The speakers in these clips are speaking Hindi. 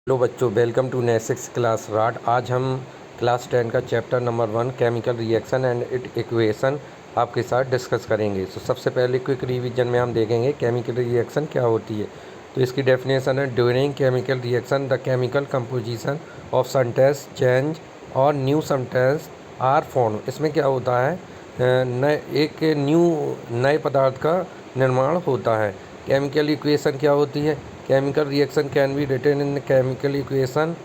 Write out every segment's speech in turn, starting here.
हेलो बच्चों, वेलकम टू नेक्स्ट क्लास राट। आज हम क्लास 10 का chapter number 1 chemical reaction and it equation आपके साथ डिस्कस करेंगे। तो सबसे पहले क्विक रिवीजन में हम देखेंगे केमिकल रिएक्शन क्या होती है। तो इसकी डेफिनेशन है, during chemical reaction the chemical composition of substance change और न्यू सब्सटेंस आर फॉर्म। इसमें क्या होता है, एक नए पदार्थ का निर्माण होता है। केमिकल इक्वेशन क्या होती है? Chemical reaction can be written in chemical equation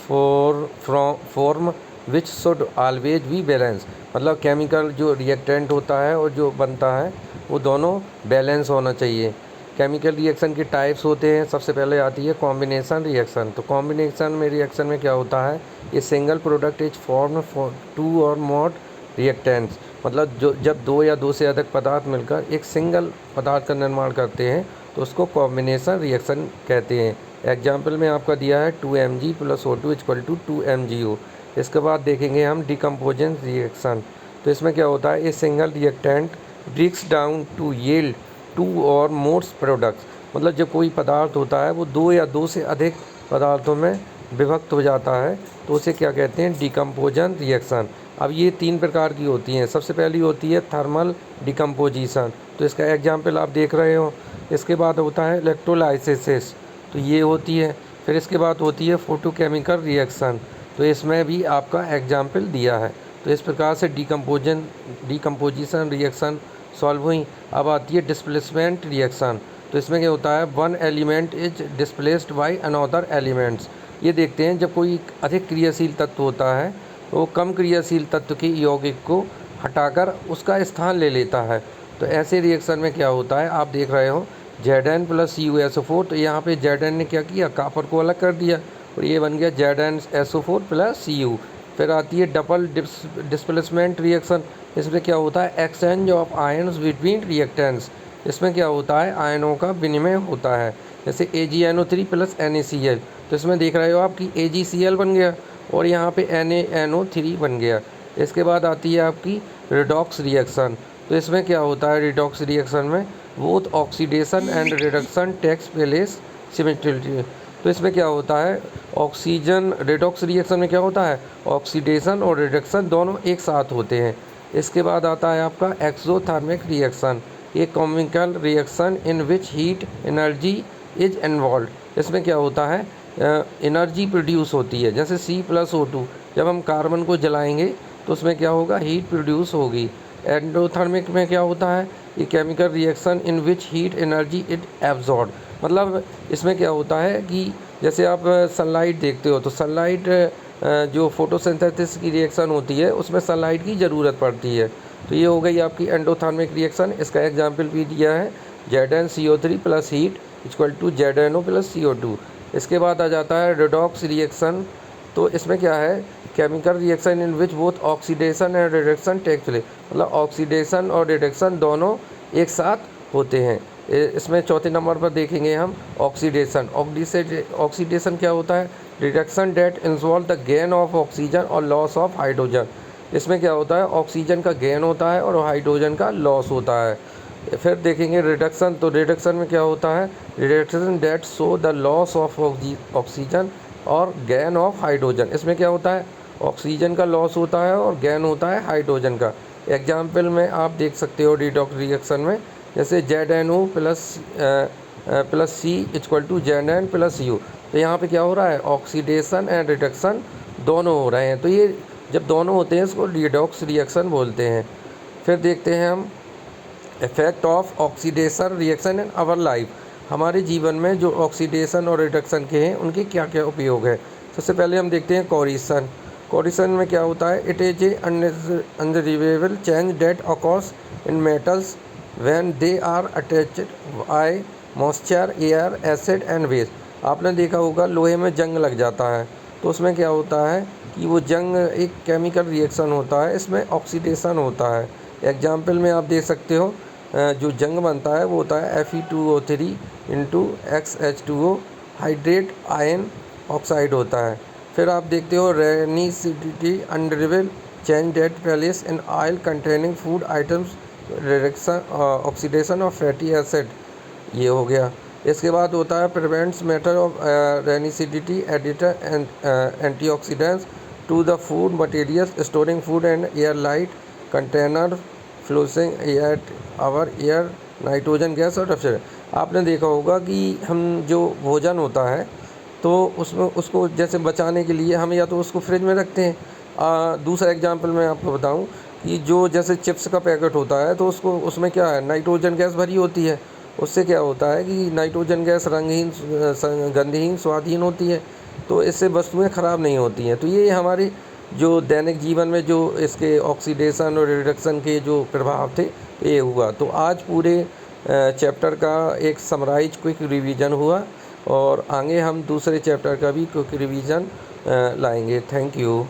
form which should always be balance. मतलब केमिकल जो रिएक्टेंट होता है और जो बनता है वो दोनों बैलेंस होना चाहिए। केमिकल रिएक्शन के टाइप्स होते हैं। सबसे पहले आती है कॉम्बिनेशन रिएक्शन। तो कॉम्बिनेशन में रिएक्शन में क्या होता है, ये single product is form for two और मोर रिएक्टेंट्स। मतलब जब दो या दो से अधिक पदार्थ मिलकर एक सिंगल पदार्थ का निर्माण करते हैं तो उसको कॉम्बिनेशन रिएक्शन कहते हैं। एग्जाम्पल में आपका दिया है 2Mg + O2 = 2MgO। इसके बाद देखेंगे हम डिकम्पोजन रिएक्शन। तो इसमें क्या होता है, ये single reactant breaks down to yield two और मोर प्रोडक्ट्स। मतलब जब कोई पदार्थ होता है वो दो या दो से अधिक पदार्थों में विभक्त हो जाता है तो उसे क्या कहते हैं, डिकम्पोजन रिएक्शन। अब ये तीन प्रकार की होती हैं। सबसे पहली होती है थर्मल डिकम्पोजिशन। तो इसका एग्जाम्पल आप देख रहे हो। इसके बाद होता है इलेक्ट्रोलाइसिस, तो ये होती है। फिर इसके बाद होती है फोटोकेमिकल रिएक्शन, तो इसमें भी आपका एग्जाम्पल दिया है। तो इस प्रकार से डिकम्पोजिशन रिएक्शन सॉल्व हुई। अब आती है डिस्प्लेसमेंट रिएक्शन। तो इसमें क्या होता है, one element is displaced by another elements. ये देखते हैं जब कोई अधिक क्रियाशील तत्व होता है तो वो कम क्रियाशील तत्व के यौगिक को हटाकर उसका स्थान ले लेता है। तो ऐसे रिएक्शन में क्या होता है, आप देख रहे हो Zn + CuSO4। तो यहाँ पे Zn ने क्या किया, कॉपर को अलग कर दिया और ये बन गया ZnSO4 + Cu। फिर आती है डबल डिस्प्लेसमेंट रिएक्शन। इसमें क्या होता है, exchange of ions between reactants. इसमें क्या होता है, आयनों का विनिमय होता है। जैसे AgNO3 + NaCl। तो इसमें देख रहे हो आप कि AgCl बन गया और यहाँ पे NaNO3 बन गया। इसके बाद आती है आपकी रिडॉक्स रिएक्शन। तो इसमें क्या होता है, रिडॉक्स रिएक्शन में both oxidation and reduction takes place similarly. तो इसमें क्या होता है, ऑक्सीजन रिडॉक्स रिएक्शन में क्या होता है, ऑक्सीडेशन और रिडक्शन दोनों एक साथ होते हैं। इसके बाद आता है आपका एक्सोथर्मिक रिएक्शन, ये chemical reaction in which heat energy is involve. इसमें क्या होता है, एनर्जी प्रोड्यूस होती है। जैसे C+O2, जब हम कार्बन को जलाएंगे तो उसमें क्या होगा, हीट प्रोड्यूस होगी। एंडोथर्मिक में क्या होता है, ये chemical reaction in which heat energy it absorb. मतलब इसमें क्या होता है कि जैसे आप सनलाइट देखते हो तो सनलाइट जो फोटोसिंथेसिस की रिएक्शन होती है उसमें सनलाइट की ज़रूरत पड़ती है। तो ये हो गई आपकी एंडोथर्मिक रिएक्शन। इसका एग्जाम्पल भी दिया है ZnCO3 + हीट = ZnO + CO2। इसके बाद आ जाता है रिडॉक्स रिएक्शन। तो इसमें क्या है, chemical reaction in which both oxidation and reduction take place. मतलब ऑक्सीडेशन और रिडक्शन दोनों एक साथ होते हैं। इसमें चौथे नंबर पर देखेंगे हम ऑक्सीडेशन। ऑक्सीडेशन क्या होता है, reduction that involve the gain of oxygen और लॉस ऑफ हाइड्रोजन। इसमें क्या होता है, ऑक्सीजन का गेन होता है और हाइड्रोजन का लॉस होता है। फिर देखेंगे रिडक्शन। तो रिडक्शन में क्या होता है, reduction that show the loss of oxygen और गेन ऑफ हाइड्रोजन। इसमें क्या होता है, ऑक्सीजन का लॉस होता है और गेन होता है हाइड्रोजन का। एग्जाम्पल में आप देख सकते हो रिडॉक्स रिएक्शन में, जैसे ZnO + C = Zn + U। तो यहाँ पे क्या हो रहा है, ऑक्सीडेशन एंड रिडक्शन दोनों हो रहे हैं। तो ये जब दोनों होते हैं इसको रिडॉक्स रिएक्शन बोलते हैं। फिर देखते हैं हम effect of oxidation reaction in our life. हमारे जीवन में जो ऑक्सीडेशन और रिडक्शन के हैं उनके क्या क्या उपयोग है। सबसे पहले हम देखते हैं कोरिशन। कोरिशन में क्या होता है, it is a unreversible change that occurs in metals when they are attached by moisture, air, acid and waste. आपने देखा होगा लोहे में जंग लग जाता है तो उसमें क्या होता है कि वो जंग एक केमिकल रिएक्शन होता है, इसमें ऑक्सीडेशन होता है। एग्जाम्पल में आप देख सकते हो, जो जंग बनता है वो होता है Fe2O3 × XH2O, hydrate ion oxide होता है। फिर आप देखते हो rancidity unreversible change that place in oil containing food items, reduction oxidation of fatty acid, ये हो गया। इसके बाद होता है प्रिवेंट्स मैटर ऑफ रेनिसिडिटी एडिटर and antioxidants to the food materials storing food and air light container flushing air or air nitrogen gas और रेफ्रिजरेटर। आपने देखा होगा कि हम जो भोजन होता है तो उसमें उसको जैसे बचाने के लिए हम या तो उसको फ्रिज में रखते हैं। दूसरा एग्जांपल मैं आपको बताऊं कि जो जैसे चिप्स का पैकेट होता है तो उसको उसमें क्या है, नाइट्रोजन गैस भरी होती है। उससे क्या होता है कि नाइट्रोजन गैस रंगहीन गंधहीन स्वादहीन होती है, तो इससे वस्तुएं ख़राब नहीं होती हैं। तो ये हमारे जो दैनिक जीवन में जो इसके ऑक्सीडेशन और रिडक्शन के जो प्रभाव थे ये हुआ। तो आज पूरे चैप्टर का एक समराइज क्विक रिवीजन हुआ और आगे हम दूसरे चैप्टर का भी क्विक रिवीजन लाएंगे। Thank you.